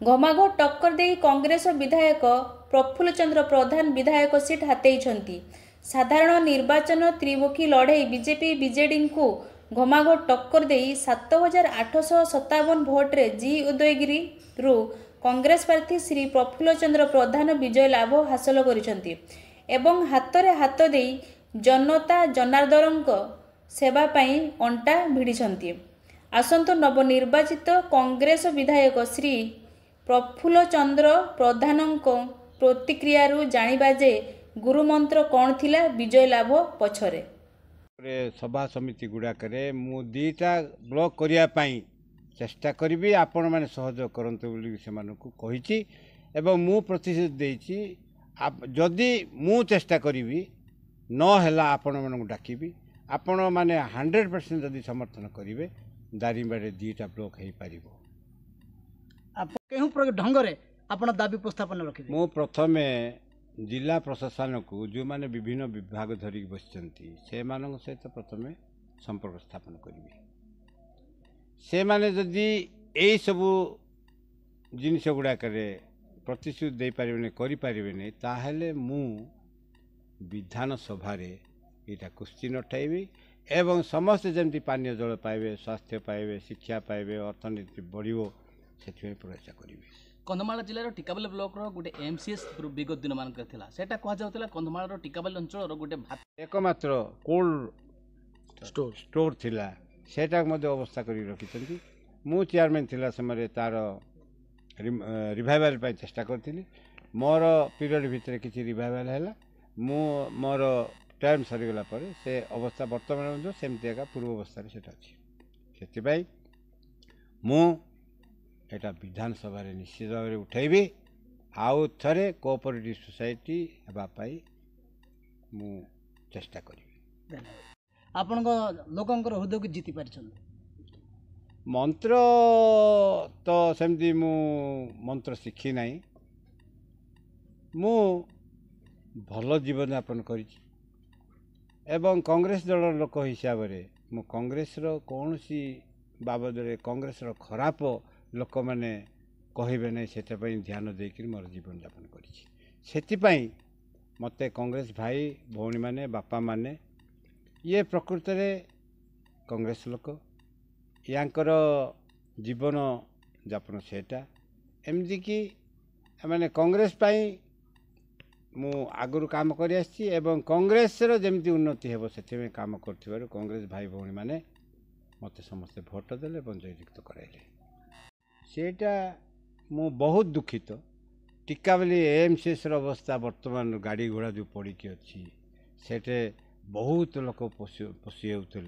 घमाघोट टक्कर दे कांग्रेस विधायक प्रफुल्ल चंद्र प्रधान विधायक सीट हातेइछंती। साधारण निर्वाचन त्रिमुखी लड़े बीजेपी बीजेडी को घमाघोट टक्कर दे 7857 भोट्रे जी उदयगिरी रु कांग्रेस प्रार्थी श्री प्रफुल्ल चंद्र प्रधान विजय लाभ हासिल करिसंती एवं हातरे हाथ दे जनता जनार्दन सेवा पाई अंटा भिड़िसंती। आसंतु नवनिर्वाचित कांग्रेस विधायक श्री प्रफुल्ल चंद्र प्रधान प्रतिक्रिया जानिबा जे गुरुमंत्र कौन थिला विजय लाभ पछरे। सभा समिति गुड़ाक मु दीटा ब्लॉक करने चेष्टा करी आपण मैंने सहयोग करंतु कही एवं मु प्रतिश्रुति देछि जदि मु चेष्टा करी न हैला आपण मानक डाकिबी आपण माने 100% जदि समर्थन करेंगे दारिंबाड़े दीटा ब्लॉक हो पारिबो। केहू ढंग से आपण दाबी उपस्थापन रखिबे। मु प्रथमे जिला प्रशासन को जो माने विभिन्न विभाग धरिक बसिचंती से मानक सहित प्रथमे संपर्क स्थापन करेंगे। से माने जदि यही सबू जिनस गुड़ाक प्रतिश्रुति दे पारिबेनी करि पारिबेनी ताहेले मु विधान सभा यहाँ क्वेश्चन उठाइबी एवं समस्ते जमी पानीय जल पाइबे स्वास्थ्य पाइबे शिक्षा पाइबे अर्थनीति बढ़ो से प्रयास करी। कंधमाल जिलार टिकाबाली ब्लॉक गोटे एमसीएस विगत दिन मान कहुला कंधमाल टिकाबाली अंचल गोटे एकमात्र कोल्ड स्टोर थिला सेटा अवस्था कर रखी मु चेयरमैन थिला समय तार रिवाइवल चेष्टा करी मोर पीरियड भितर किसी रिवाइवल है मोर टाइम सरीगला से अवस्था बर्तमान सेमती एका पूर्व अवस्था से मु एटा विधानसभा निश्चित भाव में उठेबी आउ थे कोऑपरेटिव सोसाइटी हेबाई मु चेष्टा करी। आपण लोकंकर हृदय को जीति पार मंत्र तो सेमती मु मंत्र शिखी नहीं मु भल जीवन यापन कर कांग्रेस दल लोक हिसाब से मु कांग्रेस कौन सी बाबद कांग्रेस खराब लोक मैंने कहे ना से ध्यान देकर मोर जीवन यापन कर मत कांग्रेस भाई भौणी माने बापा माने ये प्रकृत में कांग्रेस लोक यांकर जीवन यापन सेटा एमती कि माने कांग्रेस पाई मु आगुरी काम कर कांग्रेस जमी उन्नति हे से काम कर कांग्रेस भाई भौणी माने मत समस्ते भोट देले जययुक्त कराइले सेटा मु बहुत दुखित। टिकाबाली एमसीएस अवस्था वर्तमान गाड़ी घोड़ा जो पड़ी अच्छी सेटे बहुत लोक पशि होते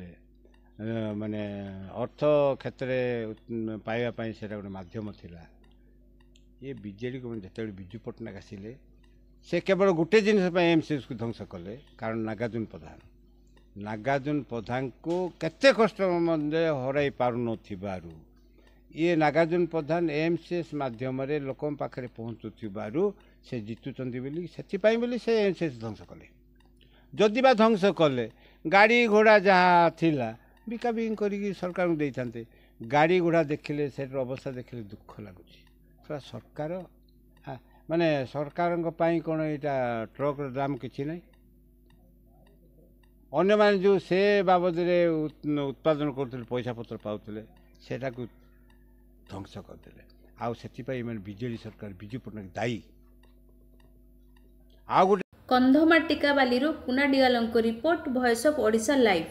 माने अर्थ क्षेत्र पाइबापी से गोटे मध्यम थिला ये बीजेडी को जिते विजु पट्टनायक आसिले से केवल गोटे जिनस एमसीएस को ध्वंस कले कारण नागार्जुन प्रधान को केते कष्ट हराई पारु ये नागार्जुन प्रधान एमसीएस माध्यम लोक पाखे पहुँचुबारू से जितुंट बोली से एमसीएस ध्वंस कले जदि बा ध्वंस कले गाड़ी घोड़ा जहाँ थिला बिका बिक कर सरकार को देते गाड़ी घोड़ा देखिले से अवस्था देखिले दुख लगुच सरकार माने सरकार कौन यहाँ ट्रक दाम किसी ना अन्य माने जो से बाबद उत्पादन करते पैसा पत्र पाते सेटा को ध्वंस करदे आउ से बीजेडी सरकार विजु पट्टनायक दायी। कंधमाल टिकाबाली पुना डिगालंको report voice of Odisha live.